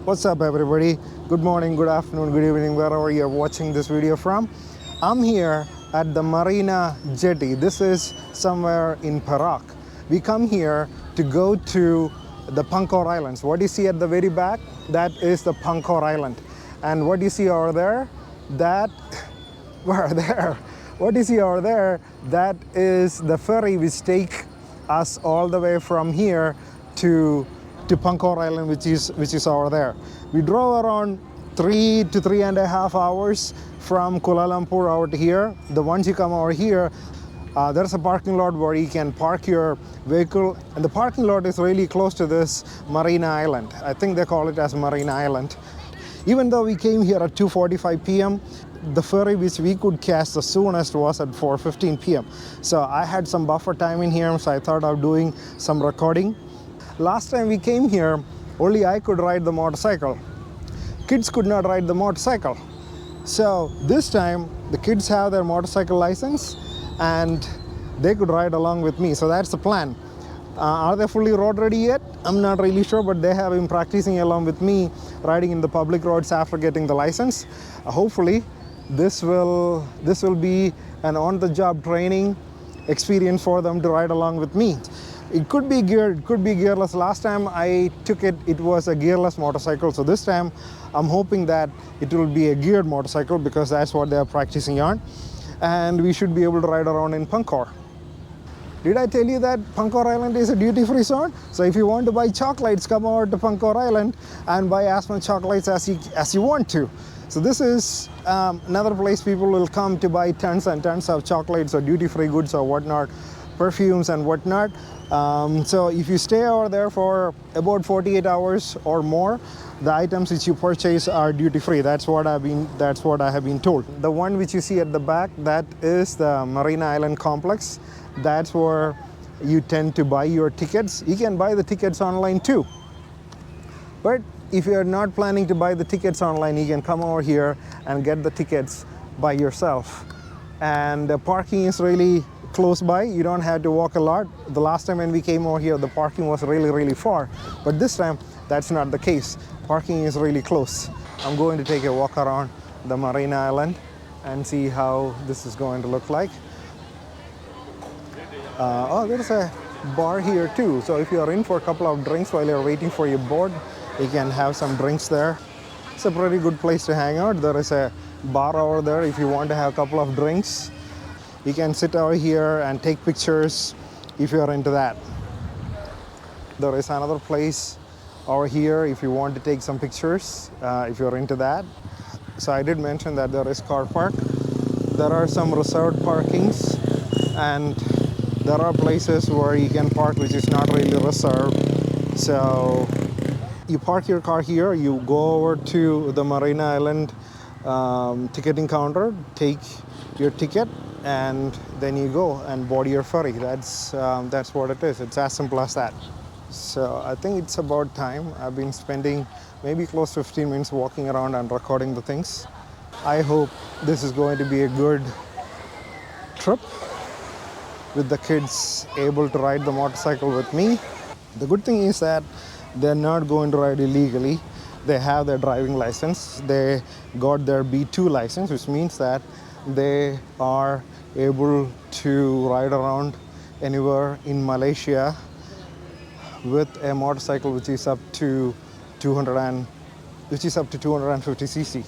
What's up, everybody? Good morning, good afternoon, good evening, wherever you're watching this video from. I'm here at the Marina Jetty. This is somewhere in Perak. We come here to go to the Pangkor Islands. What you see at the very back, that is the Pangkor Island. And what you see over there, what you see over there, that is the ferry which take us all the way from here to Pangkor Island, which is over there. We drove around 3 to 3.5 hours from Kuala Lumpur out here. Once you come over here, there's a parking lot where you can park your vehicle, and the parking lot is really close to this Marina Island. I think they call it as Marina Island. Even though we came here at 2:45 p.m., the ferry which we could catch the soonest was at 4:15 p.m. So I had some buffer time in here, so I thought of doing some recording. Last time we came here, only I could ride the motorcycle. Kids could not ride the motorcycle. So this time, the kids have their motorcycle license and they could ride along with me. So that's the plan. Are they fully road ready yet? I'm not really sure, but they have been practicing along with me, riding in the public roads after getting the license. Hopefully, this will be an on-the-job training experience for them to ride along with me. It could be geared, it could be gearless. Last time I took it, it was a gearless motorcycle. So this time I'm hoping that it will be a geared motorcycle because that's what they are practicing on. And we should be able to ride around in Pangkor. Did I tell you that Pangkor Island is a duty-free zone? So if you want to buy chocolates, come over to Pangkor Island and buy as much chocolates as you want to. So this is another place people will come to buy tons and tons of chocolates or duty-free goods or whatnot, perfumes and whatnot. So if you stay over there for about 48 hours or more, the items which you purchase are duty-free. That's what I have been told. The one which you see at the back, that is the Marina Island complex. That's where you tend to buy your tickets. You can buy the tickets online too. But if you're not planning to buy the tickets online, you can come over here and get the tickets by yourself. And the parking is really close by. You don't have to walk a lot. The last time when we came over here, the parking was really far. But this time, that's not the case. Parking is really close. I'm going to take a walk around the Marina Island and see how this is going to look like. There's a bar here too. So if you're in for a couple of drinks while you're waiting for your board, you can have some drinks there. It's a pretty good place to hang out. There is a bar over there if you want to have a couple of drinks. You can sit over here and take pictures if you're into that. There is another place over here if you want to take some pictures, if you're into that. So I did mention that there is car park. There are some reserved parkings, and there are places where you can park which is not really reserved. So you park your car here, you go over to the Marina Island ticketing counter, take your ticket, and then you go and board your ferry. That's what it is. It's as simple as that. So I think it's about time. I've been spending maybe close to 15 minutes walking around and recording the things. I hope this is going to be a good trip with the kids able to ride the motorcycle with me. The good thing is that they're not going to ride illegally. They have their driving license. They got their B2 license, which means that they are able to ride around anywhere in Malaysia with a motorcycle which is up to 250 cc.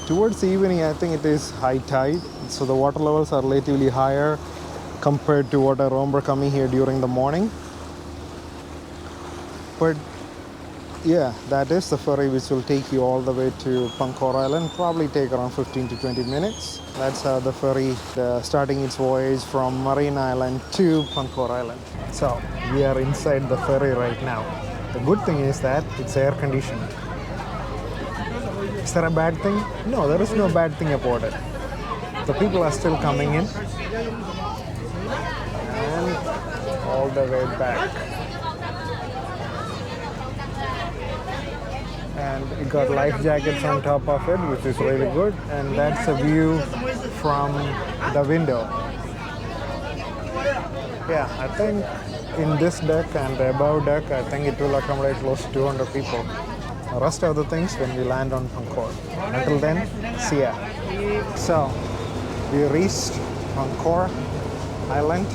Towards the evening, I think it is high tide, so the water levels are relatively higher compared to what I remember coming here during the morning. But yeah, that is the ferry which will take you all the way to Pangkor Island. Probably take around 15 to 20 minutes. That's how the ferry starting its voyage from Marina Island to Pangkor Island. So we are inside the ferry right now. The good thing is that it's air conditioned. Is there a bad thing? No, there is no bad thing about it. The people are still coming in. And all the way back. And it got life jackets on top of it, which is really good. And that's a view from the window. Yeah, I think in this deck and the above deck, I think it will accommodate close to 200 people. the rest of the things when we land on Pangkor. Until then, see ya. So, we reached Pangkor Island.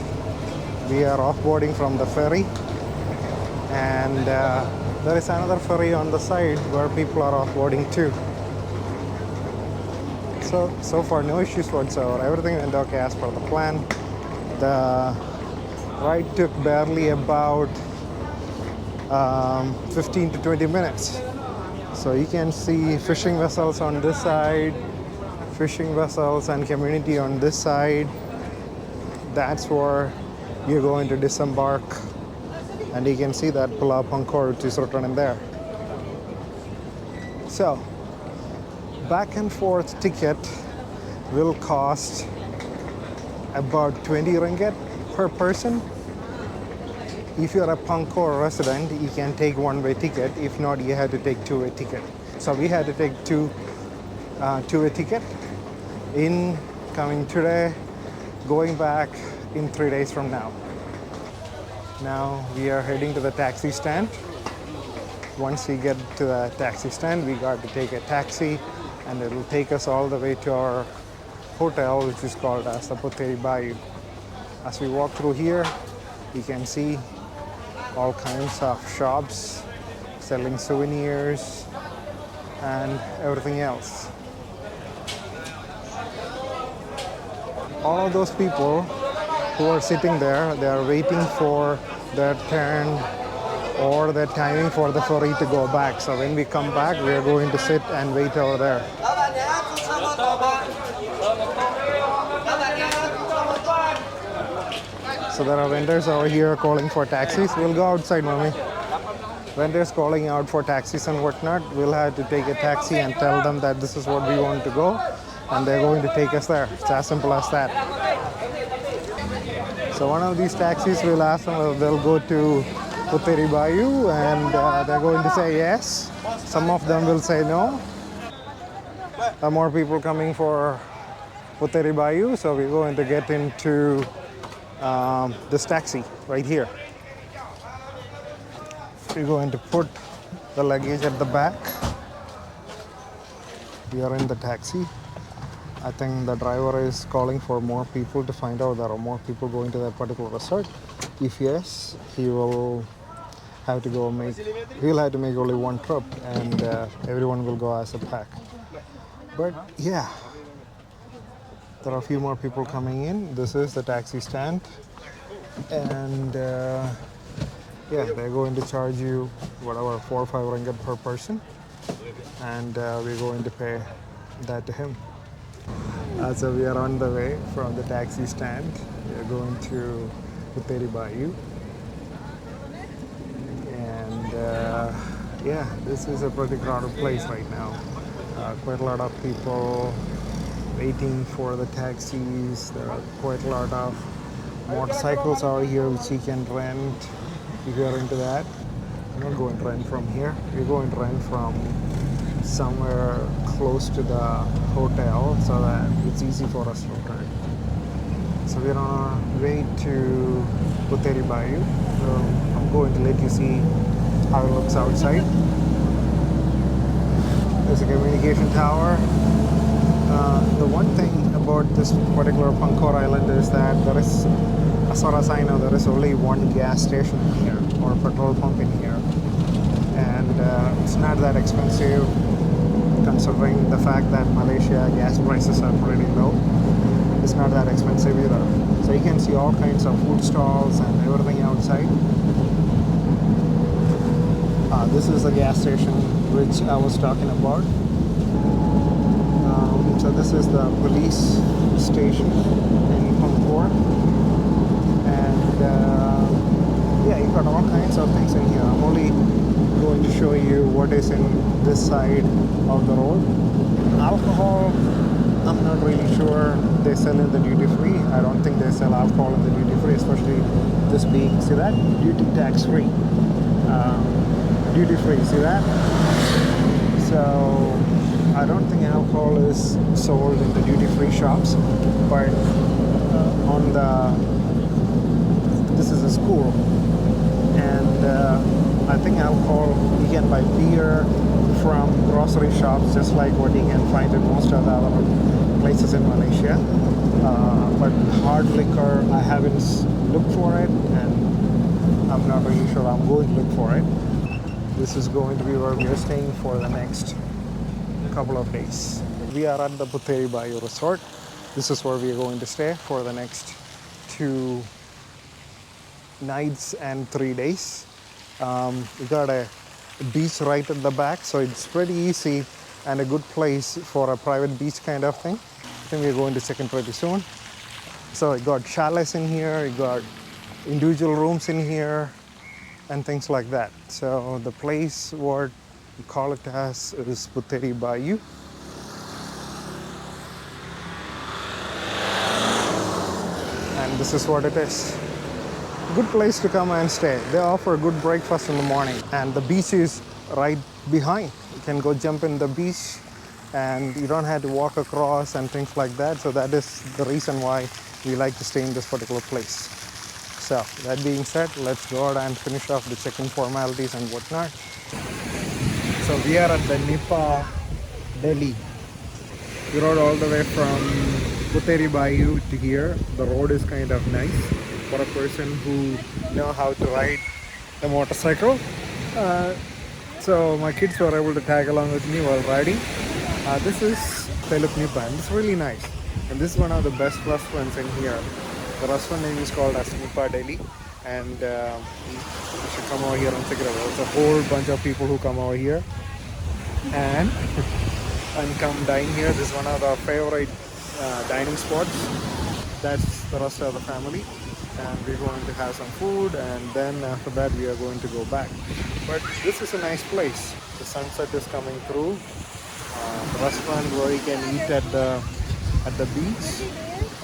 We are offboarding from the ferry, and there is another ferry on the side where people are offboarding too. So far no issues whatsoever. Everything went okay as per the plan. The ride took barely about 15 to 20 minutes. So you can see fishing vessels on this side, fishing vessels and community on this side. That's where you're going to disembark. And you can see that Pulau Pangkor, which is written in there. So, back and forth ticket will cost about 20 ringgit per person. If you're a Pangkor resident, you can take one-way ticket. If not, you have to take two-way ticket. So we had to take two-way ticket in coming today, going back in 3 days from now. Now we are heading to the taxi stand. Once we get to the taxi stand, we got to take a taxi, and it will take us all the way to our hotel, which is called as the Puteri Bayou. As we walk through here, you can see all kinds of shops selling souvenirs and everything else. All of those people who are sitting there, they are waiting for their turn or their timing for the ferry to go back. So when we come back, we are going to sit and wait over there. So there are vendors over here calling for taxis. We'll go outside, mommy. Vendors calling out for taxis and whatnot. We'll have to take a taxi and tell them that this is what we want to go, and they're going to take us there. It's as simple as that. So one of these taxis will ask them if they'll go to Puteri Bayou, and they're going to say yes. Some of them will say no. There are more people coming for Puteri Bayou, so we're going to get into this taxi right here. We're going to put the luggage at the back. We are in the taxi. I think the driver is calling for more people to find out there are more people going to that particular resort. If yes, he'll have to make only one trip, and everyone will go as a pack. But yeah, there are a few more people coming in. This is the taxi stand, and yeah, they're going to charge you whatever 4 or 5 ringgit per person, and we're going to pay that to him. So we are on the way from the taxi stand. We are going to Puteri Bayou, and yeah, this is a pretty crowded place right now. Quite a lot of people waiting for the taxis. There are quite a lot of motorcycles out here which you can rent if you are into that. We're not going to rent from here. We're going to rent from somewhere close to the hotel so that it's easy for us to rent. So we're on our way to Puteri Bayou. So I'm going to let you see how it looks outside. There's a communication tower. The one thing about this particular Pangkor Island is that there is, as far as I know, there is only one gas station in here, or petrol pump in here. And it's not that expensive considering the fact that Malaysia gas prices are pretty low. It's not that expensive either. So you can see all kinds of food stalls and everything outside. This is the gas station which I was talking about. So this is the police station in Pangkor, and yeah, you've got all kinds of things in here. I'm only going to show you what is in this side of the road. Alcohol, I'm not really sure they sell in the duty free. I don't think they sell alcohol in the duty free, especially this being, see that? Duty tax free. Duty free, see that? So I don't think alcohol is sold in the duty-free shops, but on the, this is a school, and I think alcohol, you can buy beer, from grocery shops, just like what you can find in most of the other places in Malaysia. But hard liquor, I haven't looked for it, and I'm not really sure I'm going to look for it. This is going to be where we are staying for the next couple of days. We are at the Putheri Bayou Resort. This is where we are going to stay for the next 2 nights and 3 days. We got a beach right at the back, so it's pretty easy and a good place for a private beach kind of thing. I think we're going to check in pretty soon. So it got chalets in here, it got individual rooms in here, and things like that. So the place, what we call it as, is Putheri Bayou. And this is what it is. Good place to come and stay. They offer a good breakfast in the morning, and the beach is right behind. You can go jump in the beach, and you don't have to walk across and things like that. So that is the reason why we like to stay in this particular place. So that being said, let's go out and finish off the check-in formalities and whatnot. So we are at the Nipa, Delhi. We rode all the way from Putheri Bayou to here. The road is kind of nice for a person who know how to ride a motorcycle. So my kids were able to tag along with me while riding. This is Teluk Nipa, and it's really nice. And this is one of the best restaurants in here. The restaurant name is called as Nipa Delhi, and you should come over here and check it out. There's a whole bunch of people who come over here and come dine here. This is one of our favorite dining spots. That's the rest of the family, and we're going to have some food, and then after that we are going to go back. But this is a nice place. The sunset is coming through. The restaurant where you can eat at the beach,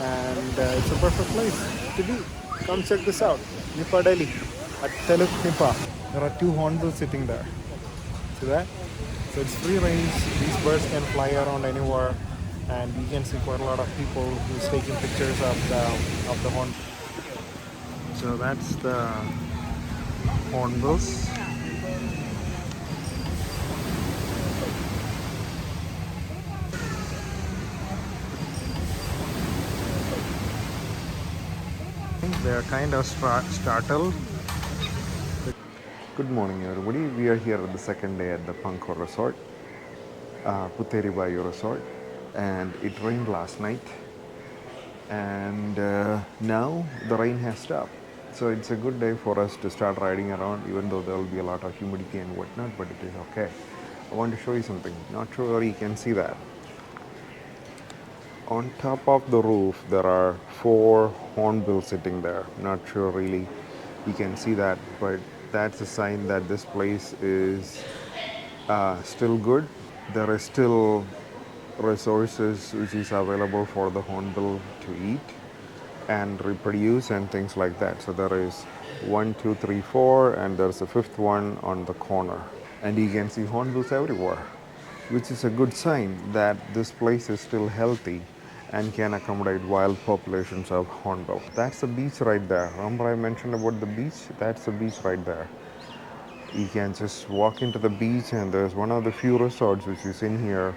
and it's a perfect place to be. Come check this out. Nipa Delhi at Teluk Nipa. There are 2 hornbills sitting there. See that? So it's free range. These birds can fly around anywhere, and you can see quite a lot of people who's taking pictures of the horn. So that's the hornbills. They are kind of startled. Good morning, everybody. We are here at the second day at the Pangkor Resort, Putheri Bayou Resort, and it rained last night, and now the rain has stopped. So it's a good day for us to start riding around, even though there will be a lot of humidity and whatnot, but it is okay. I want to show you something. Not sure whether you can see that. On top of the roof, there are 4 hornbills sitting there. Not sure really you can see that, but that's a sign that this place is still good. There is still resources which is available for the hornbill to eat and reproduce and things like that. So there is 1, 2, 3, 4, and there's a 5th one on the corner. And you can see hornbills everywhere, which is a good sign that this place is still healthy and can accommodate wild populations of hornbill. That's the beach right there. Remember I mentioned about the beach? That's the beach right there. You can just walk into the beach, and there's one of the few resorts which is in here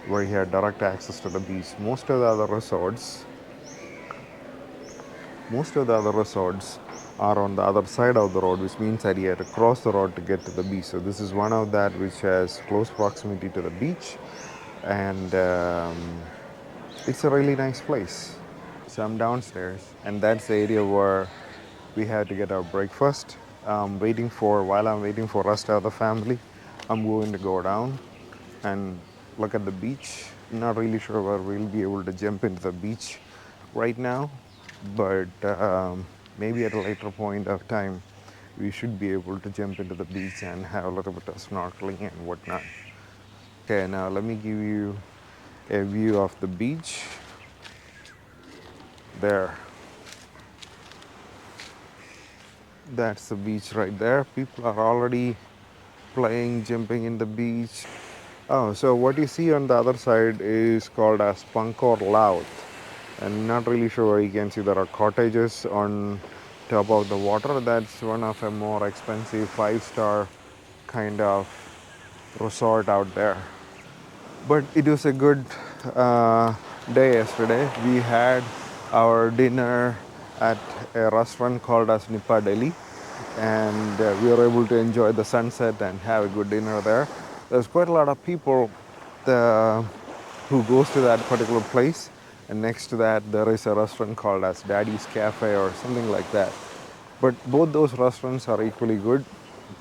where you have direct access to the beach. Most of the other resorts are on the other side of the road, which means that you have to cross the road to get to the beach. So this is one of that which has close proximity to the beach, and it's a really nice place. So I'm downstairs, and that's the area where we had to get our breakfast. While I'm waiting for rest of the family, I'm going to go down and look at the beach. I'm not really sure whether we'll be able to jump into the beach right now, but maybe at a later point of time, we should be able to jump into the beach and have a little bit of snorkeling and whatnot. Okay, now let me give you a view of the beach. There. That's the beach right there. People are already playing, jumping in the beach. Oh, so what you see on the other side is called as Pangkor Laut. I'm not really sure where you can see there are cottages on top of the water. That's one of a more expensive 5-star kind of resort out there. But it was a good uh, day yesterday. We had our dinner at a restaurant called as Nipa Delhi, and we were able to enjoy the sunset and have a good dinner there. There's quite a lot of people uh, who goes to that particular place, and next to that there is a restaurant called as Daddy's Cafe or something like that. But both those restaurants are equally good,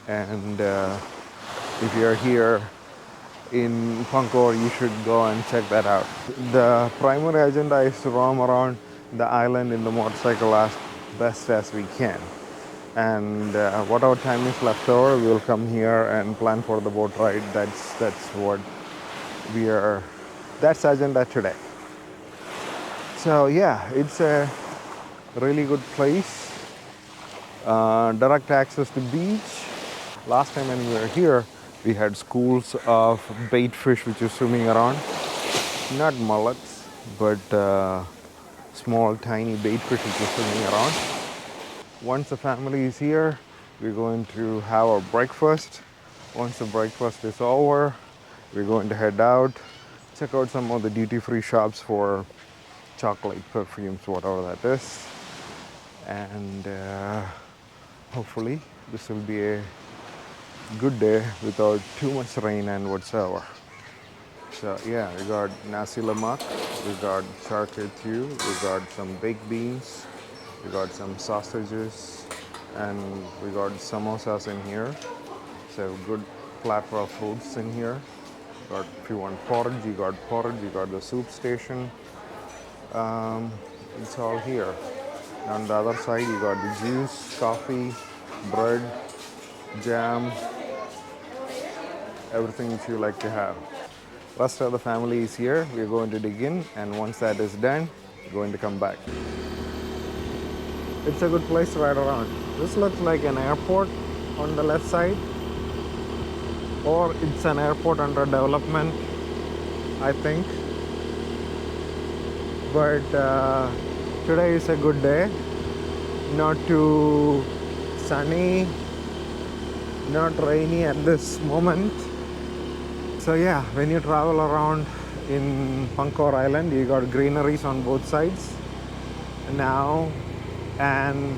and if you're here in Pangkor, you should go and check that out. The primary agenda is to roam around the island in the motorcycle as best as we can. And whatever time is left over, we'll come here and plan for the boat ride. That's what we are. That's agenda today. So yeah, it's a really good place. Direct access to beach. Last time when we were here, we had schools of bait fish which is swimming around. Not mullets, but small tiny bait fish which is swimming around. Once the family is here, we're going to have our breakfast. Once the breakfast is over, we're going to head out, check out some of the duty-free shops for chocolate, perfumes, whatever that is. And hopefully this will be a good day without too much rain and whatsoever. So yeah, we got nasi lemak, we got charcuterie, we got some baked beans, we got some sausages, and we got samosas in here. So good platter of fruits in here. Got, if you want porridge, you got porridge. You got the soup station. It's all here. And on the other side, you got the juice, coffee, bread, jam, everything which you like to have. Rest of the family is here. We're going to dig in, and once that is done, we're going to come back. It's a good place to ride around. This looks like an airport on the left side, or it's an airport under development, I think. But today is a good day. Not too sunny, not rainy at this moment. So yeah, when you travel around in Pangkor Island, you got greeneries on both sides now, and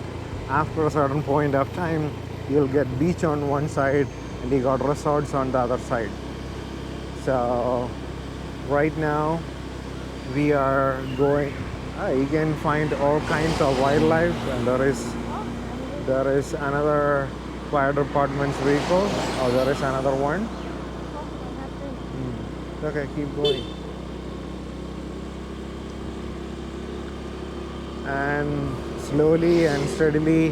after a certain point of time, you'll get beach on one side and you got resorts on the other side. So right now we are going, you can find all kinds of wildlife, and there is another fire department's vehicle. Oh, there is another one. Okay, keep going. And slowly and steadily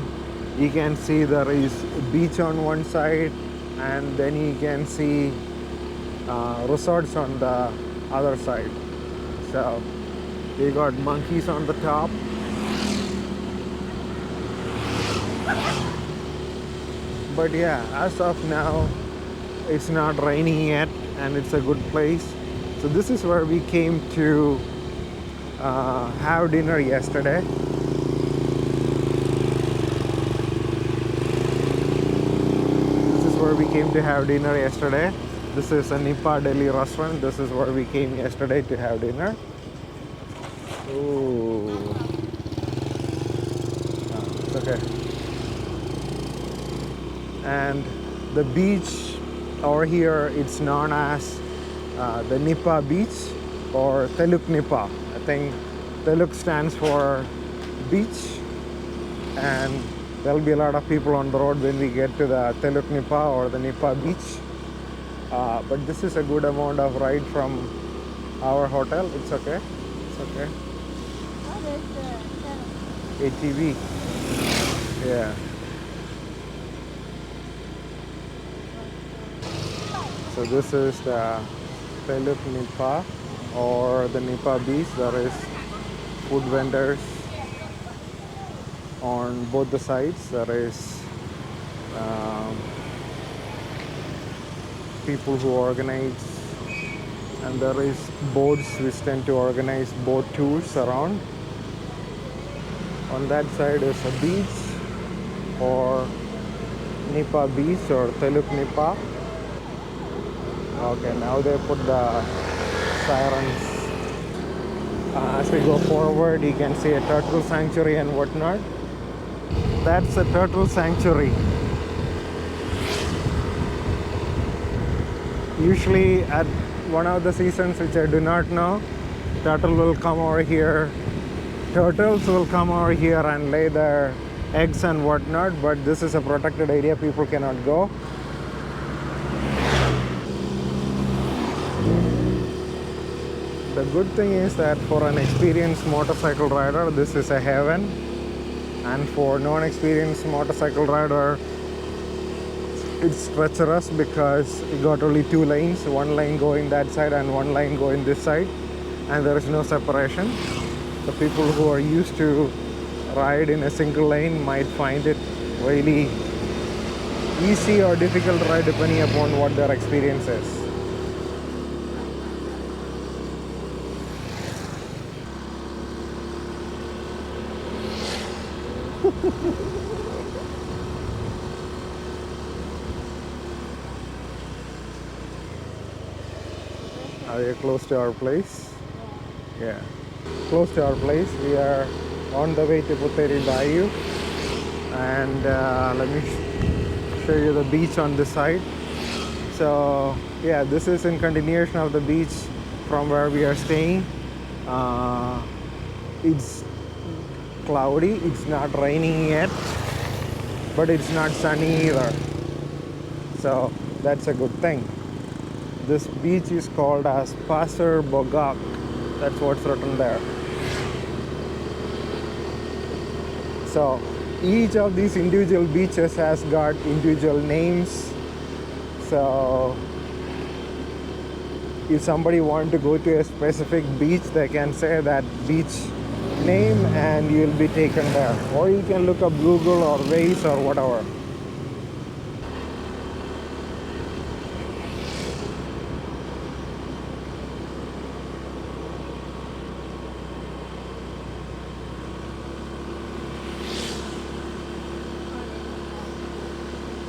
you can see there is a beach on one side, and then you can see resorts on the other side. So we got monkeys on the top. But yeah, as of now, it's not raining yet, and it's a good place. So this is where we came to have dinner yesterday. This is where we came to have dinner yesterday. This is a Nipa Delhi restaurant. This is where we came yesterday to have dinner. Ooh. Oh, it's okay. And the beach over here, it's known as the Nipa Beach or Teluk Nipa. I think Teluk stands for beach, and there'll be a lot of people on the road when we get to the Teluk Nipa or the Nipa Beach. But this is a good amount of ride from our hotel. It's okay. It's okay. ATV. Yeah. So this is the Teluk Nipa or the Nipa Beach. There is food vendors on both the sides. There is people who organize, and there is boats which tend to organize boat tours around. On that side is a beach or Nipa Beach or Teluk Nipa. Okay, now they put the sirens. As we go forward, you can see a turtle sanctuary and whatnot. That's a turtle sanctuary. Usually at one of the seasons which I do not know, turtle will come over here. Turtles will come over here and lay their eggs and whatnot, but this is a protected area, people cannot go. The good thing is that for an experienced motorcycle rider, this is a heaven, and for non-experienced motorcycle rider, it's treacherous because you got only two lanes, one lane going that side and one lane going this side, and there is no separation. The people who are used to ride in a single lane might find it really easy or difficult ride depending upon what their experience is. Are you close to our place? Yeah. Close to our place. We are on the way to Putteri Bayou, and let me show you the beach on this side. So yeah, this is in continuation of the beach from where we are staying. It's cloudy, it's not raining yet, but it's not sunny either, so that's a good thing. This beach is called as Pasir Bogak. That's what's written there. So each of these individual beaches has got individual names. So if somebody wants to go to a specific beach, they can say that beach name and you'll be taken there. Or you can look up Google or Waze or whatever.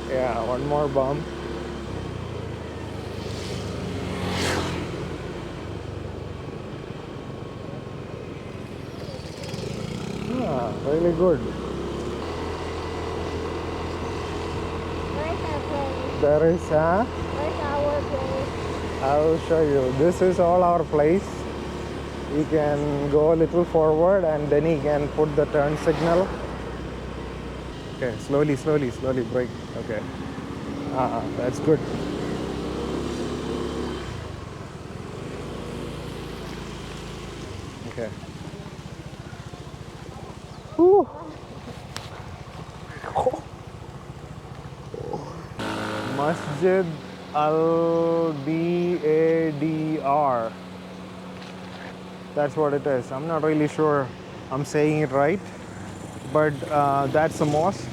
Yeah, one more bump. Really good. Where's our place? There is, Where's our place? I will show you. This is all our place. You can go a little forward and then you can put the turn signal. Okay, slowly, slowly, slowly brake. Okay. That's good. Okay. Whew. Masjid Al Badr. That's what it is. I'm not really sure I'm saying it right, but that's a mosque.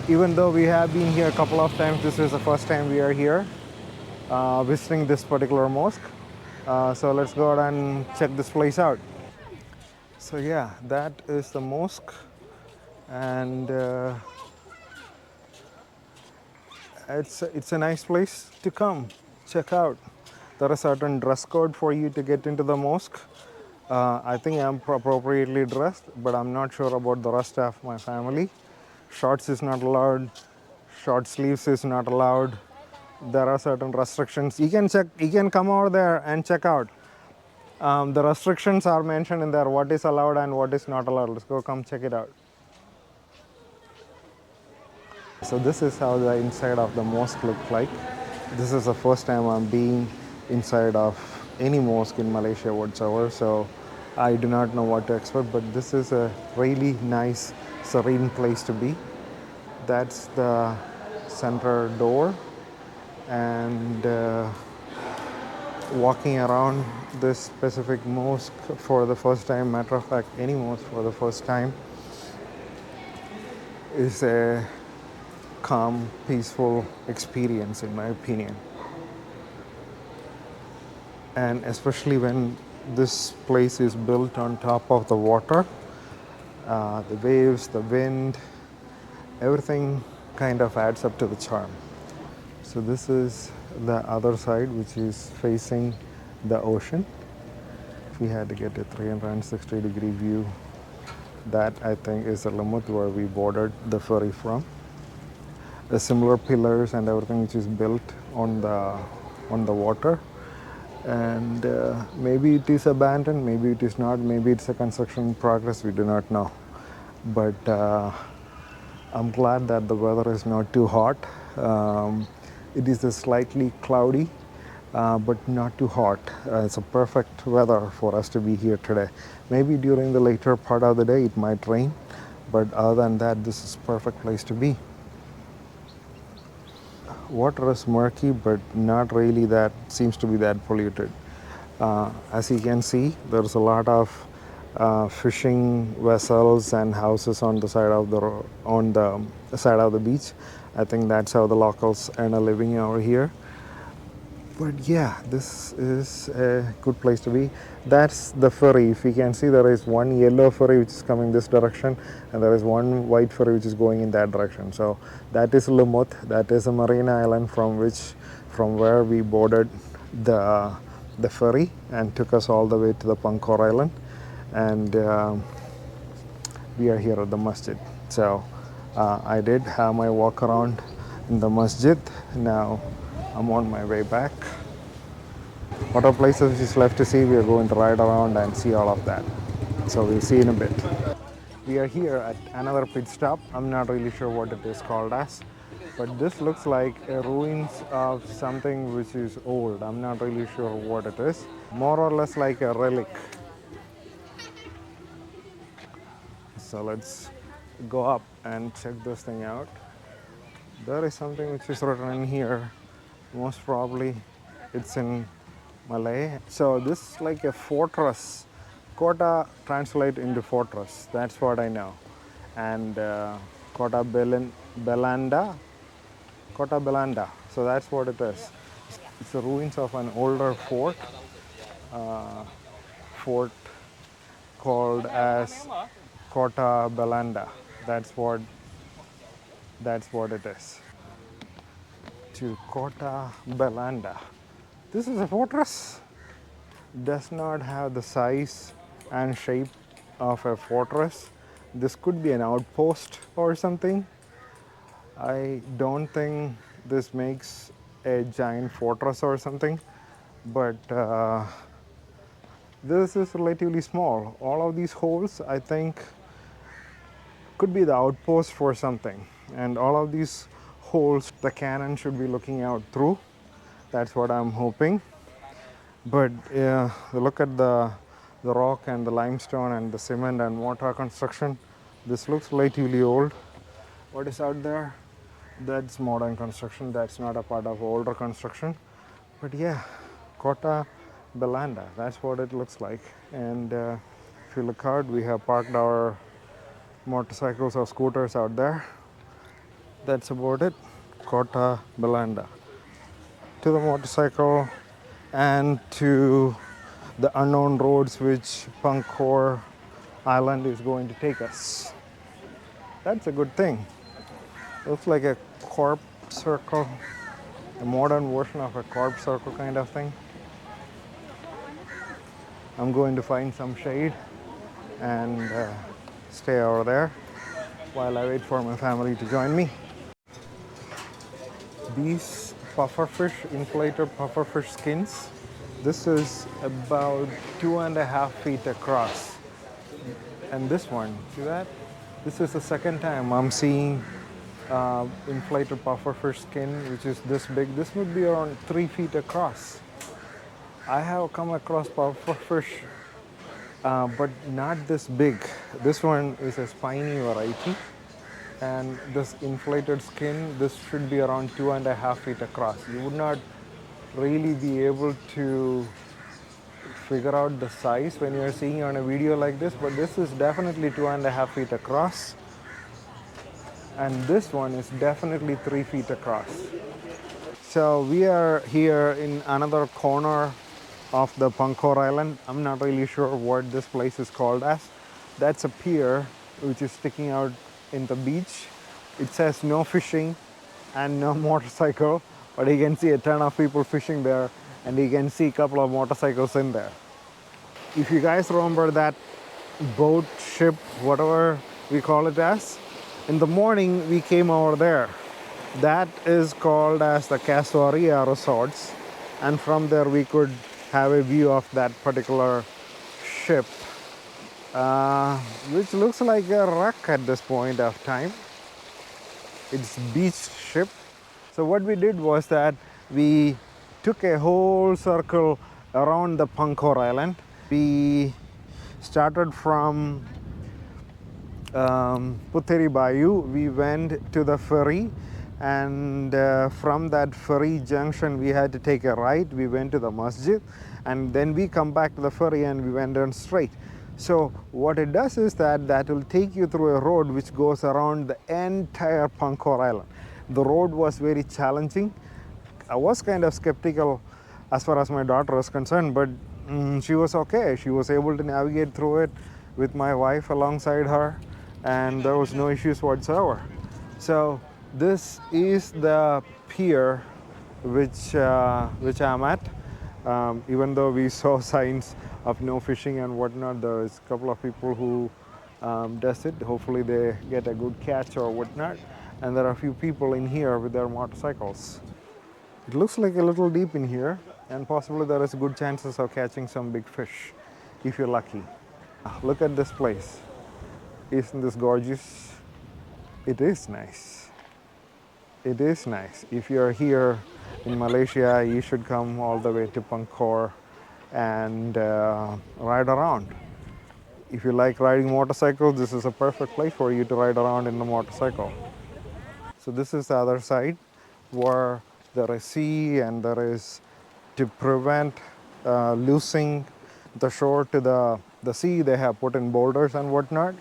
Even though we have been here a couple of times, this is the first time we are here visiting this particular mosque. So let's go out and check this place out. So yeah, that is the mosque, and it's a nice place to come check out. There is a certain dress code for you to get into the mosque. I think I'm appropriately dressed, but I'm not sure about the rest of my family. Shorts is not allowed, short sleeves is not allowed. There are certain restrictions. You can come over there and check out. The restrictions are mentioned in there, what is allowed and what is not allowed. Let's go come check it out. So this is how the inside of the mosque looked like. This is the first time I'm being inside of any mosque in Malaysia whatsoever, so I do not know what to expect, but this is a really nice, serene place to be. That's the center door, and walking around this specific mosque for the first time, matter of fact, any mosque for the first time, is a calm, peaceful experience, in my opinion. And especially when this place is built on top of the water, the waves, the wind, everything kind of adds up to the charm. So this is the other side, which is facing the ocean. If we had to get a 360-degree view, that I think is the limit where we boarded the ferry from. The similar pillars and everything which is built on the water, and maybe it is abandoned, maybe it is not, maybe it's a construction in progress, we do not know. But I'm glad that the weather is not too hot. It is a slightly cloudy, but not too hot. It's a perfect weather for us to be here today. Maybe during the later part of the day it might rain, but other than that, this is a perfect place to be. Water is murky, but not really that seems to be that polluted. As you can see, there's a lot of fishing vessels and houses on the side of the side of the beach. I think that's how the locals earn a living over here. But yeah, this is a good place to be. That's the ferry. If you can see, there is one yellow ferry which is coming this direction, and there is one white ferry which is going in that direction. So that is Lumut. That is a marine island from where we boarded the ferry and took us all the way to the Pangkor Island, and we are here at the masjid. So I did have my walk around in the masjid. Now I'm on my way back. What are places is left to see? We are going to ride around and see all of that. So we'll see in a bit. We are here at another pit stop. I'm not really sure what it is called as, but this looks like a ruins of something which is old. I'm not really sure what it is. More or less like a relic. So let's go up and check this thing out. There is something which is written in here. Most probably it's in Malay. So this is like a fortress. Kota translate into fortress. That's what I know. And Kota Belanda. Kota Belanda. So that's what it is. It's the ruins of an older fort called as Kota Belanda. That's what it is. To Kota Belanda. This is a fortress. Does not have the size and shape of a fortress. This could be an outpost or something. I don't think this makes a giant fortress or something, but this is relatively small. All of these holes, I think, could be the outpost for something, and all of these holes the cannon should be looking out through. That's what I'm hoping. But look at the rock and the limestone and the cement and mortar construction. This looks relatively old. What is out there? That's modern construction. That's not a part of older construction. But yeah, Kota Belanda, that's what it looks like. And if you look out, we have parked our motorcycles or scooters out there. That's about it. Kota Belanda. To the motorcycle and to the unknown roads which Pangkor Island is going to take us. That's a good thing. Looks like a corp circle, a modern version of a corp circle kind of thing. I'm going to find some shade and stay over there while I wait for my family to join me. These pufferfish, inflated pufferfish skins, this is about 2.5 feet across. And this one, see that? This is the second time I'm seeing inflated pufferfish skin, which is this big. This would be around 3 feet across. I have come across pufferfish, but not this big. This one is a spiny variety, and this inflated skin, this should be around 2.5 feet across. You would not really be able to figure out the size when you're seeing on a video like this, but this is definitely 2.5 feet across, and this one is definitely 3 feet across. So we are here in another corner of the Pangkor Island. I'm not really sure what this place is called as. That's a pier which is sticking out in the beach. It says no fishing and no motorcycle, but you can see a ton of people fishing there, and you can see a couple of motorcycles in there. If you guys remember that boat, ship, whatever we call it as, in the morning we came over there. That is called as the Casuaria Resorts, and from there we could have a view of that particular ship, which looks like a wreck at this point of time. It's beach ship. So what we did was that we took a whole circle around the Pangkor Island. We started from Putheri Bayou. We went to the ferry, and from that ferry junction we had to take a right. We went to the masjid, and then we come back to the ferry and we went on straight. So what it does is that will take you through a road which goes around the entire Pangkor Island. The road was very challenging. I was kind of skeptical as far as my daughter was concerned, but she was okay. She was able to navigate through it with my wife alongside her, and there was no issues whatsoever. So this is the pier which I'm at. Even though we saw signs of no fishing and whatnot, there is a couple of people who does it. Hopefully they get a good catch or whatnot. And there are a few people in here with their motorcycles. It looks like a little deep in here, and possibly there is good chances of catching some big fish if you're lucky. Look at this place. Isn't this gorgeous? It is nice. It is nice. If you're here in Malaysia, you should come all the way to Pangkor and ride around. If you like riding motorcycles, this is a perfect place for you to ride around in the motorcycle. So this is the other side where there is sea, and there is, to prevent losing the shore to the sea, they have put in boulders and whatnot.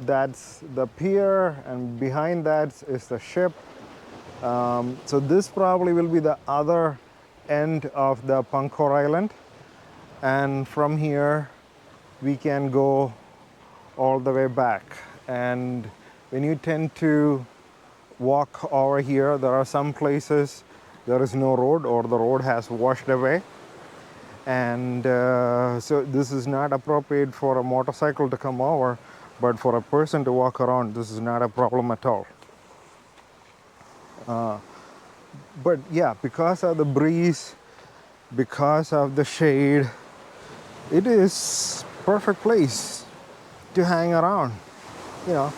That's the pier, and behind that is the ship. So this probably will be the other end of the Pangkor Island, and from here we can go all the way back. And when you tend to walk over here, there are some places there is no road, or the road has washed away, and so this is not appropriate for a motorcycle to come over, but for a person to walk around, this is not a problem at all. But yeah, because of the breeze, because of the shade, it is perfect place to hang around. You know,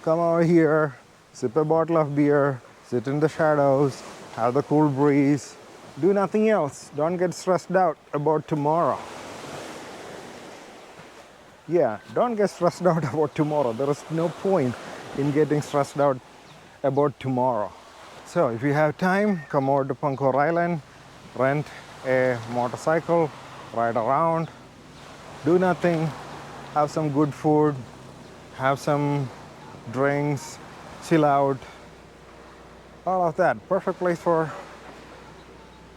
come over here, sip a bottle of beer, sit in the shadows, have the cool breeze, do nothing else. Don't get stressed out about tomorrow. Yeah, don't get stressed out about tomorrow. There is no point in getting stressed out about tomorrow. So if you have time, come over to Pangkor Island, rent a motorcycle, ride around, do nothing, have some good food, have some drinks, chill out, all of that. Perfect place for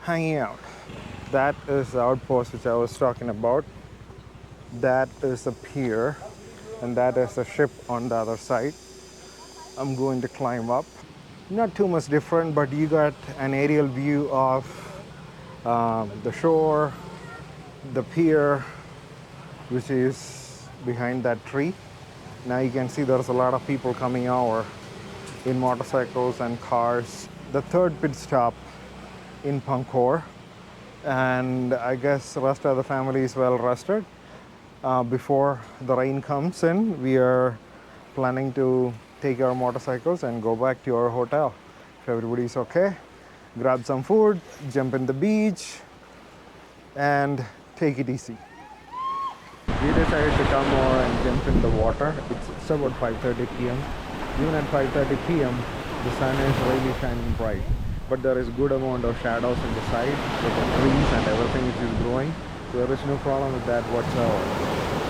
hanging out. That is the outpost which I was talking about. That is the pier, and that is the ship on the other side. I'm going to climb up. Not too much different, but you got an aerial view of the shore, the pier, which is behind that tree. Now you can see there's a lot of people coming over in motorcycles and cars. The third pit stop in Pangkor, and I guess the rest of the family is well rested. Before the rain comes in, we are planning to take our motorcycles and go back to our hotel. If everybody's okay, grab some food, jump in the beach, and take it easy. We decided to come over and jump in the water. It's about 5:30 p.m. Even at 5:30 p.m., the sun is really shining bright. But there is good amount of shadows on the side with the trees and everything which is growing. So there is no problem with that whatsoever.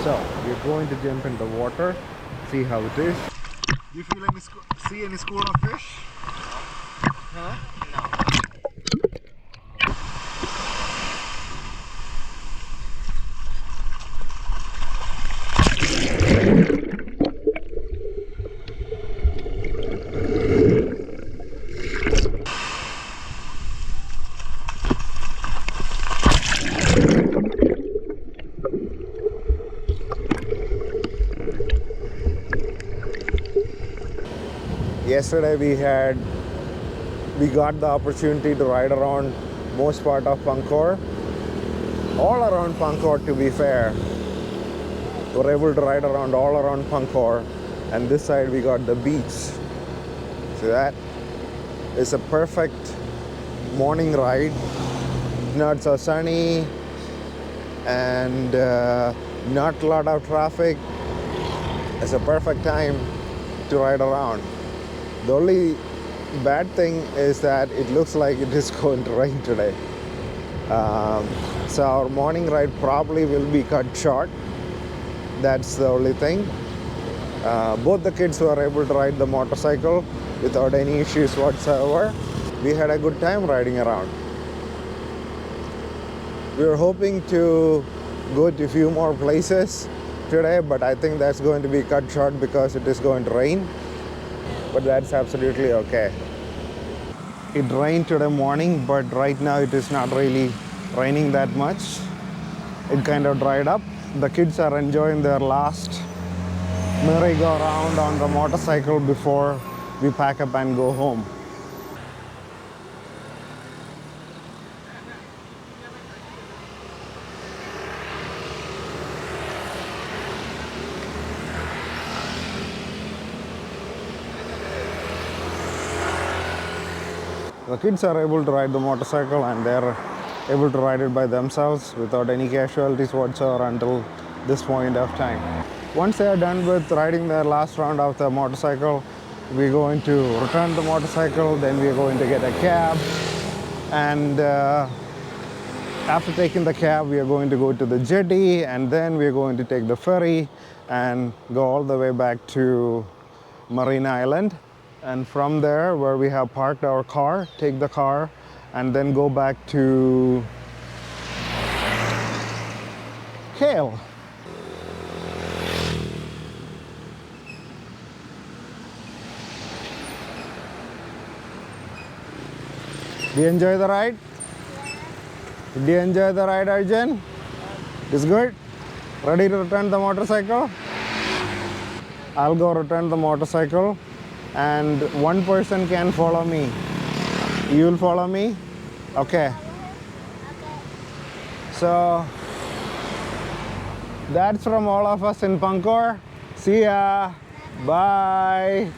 So we're going to jump in the water, see how it is. Do you see any school of fish? Huh? Yesterday we got the opportunity to ride around most part of Pangkor, all around Pangkor to be fair. We were able to ride around all around Pangkor, and this side we got the beach. See that? It's a perfect morning ride. Not so sunny and not a lot of traffic. It's a perfect time to ride around. The only bad thing is that it looks like it is going to rain today. So our morning ride probably will be cut short. That's the only thing. Both the kids were able to ride the motorcycle without any issues whatsoever. We had a good time riding around. We were hoping to go to a few more places today, but I think that's going to be cut short because it is going to rain. But that's absolutely okay. It rained today morning, but right now it is not really raining that much. It kind of dried up. The kids are enjoying their last merry-go-round on the motorcycle before we pack up and go home. The kids are able to ride the motorcycle and they're able to ride it by themselves without any casualties whatsoever until this point of time. Once they are done with riding their last round of the motorcycle, we're going to return the motorcycle, then we're going to get a cab, and after taking the cab, we are going to go to the jetty, and then we're going to take the ferry and go all the way back to Marina Island. And from there, where we have parked our car, take the car, and then go back to Kale. Do you enjoy the ride? Did you enjoy the ride, Arjun? It's good? Ready to return the motorcycle? I'll go return the motorcycle, and one person can follow me. You'll follow me? Okay. So that's from all of us in Pangkor. See ya. Bye.